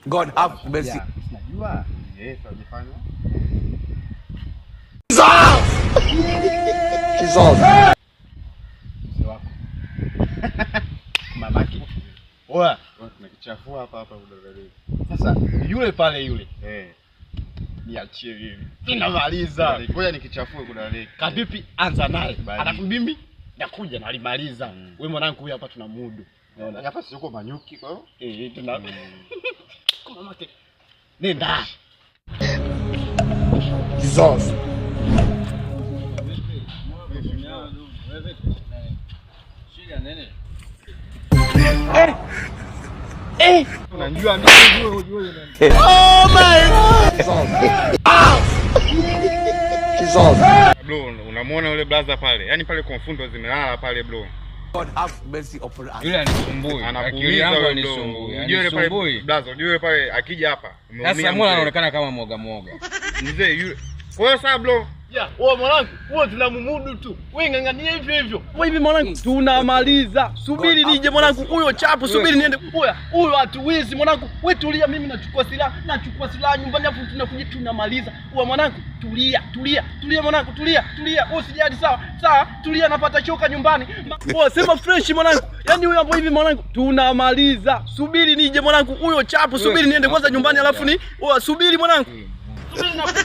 God have mercy. Najua. Tunajifanya. Jesus. Mamaki. Oa, tunakichafua hapa udadali. Sasa yule pale yule. Niachie mimi. Tunamaliza. Ngoja nikichafue kudadali. Kapipi anza naye. Alafu mimi nakuja nalimaliza. Wewe mwanangu huyu hapa tuna mudu. Unaona? Hapa si uko manyuki kwa hiyo? Tuna. Kama mate. Nenda. Jesus. Unajua mimi Oh my God. Jesus. Bro, unamuona yule blaza pale? Yaani pale confundo zimelala pale bro. God have mercy upon us. Yule anisumbui. Akili yangu anisumbui. Yule pale blaza, yule pale akija hapa. Sasa mbona anaonekana kama mwoga. Mzee yule. Kwa hiyo sasa bro, wewe mwanangu, wewe tunamumudu tu. Wewe ngangania hivyo. Wewe hivi mwanangu tunamaliza. Subiri nije mwanangu huyo chapu, subiri niende. Huyo hatuwezi mwanangu. Wewe tulia, mimi nachukua silaha nyumbani hapo tunakuja tunamaliza. Wewe mwanangu tulia mwanangu, tulia. Wewe usijali sawa, tulia napata choka nyumbani. Wewe sema fresh mwanangu. Yaani huyo hapo hivi mwanangu tunamaliza. Subiri nije mwanangu huyo chapu, subiri niende kwanza nyumbani alafu ni wewe subiri mwanangu. Subiri nakuja.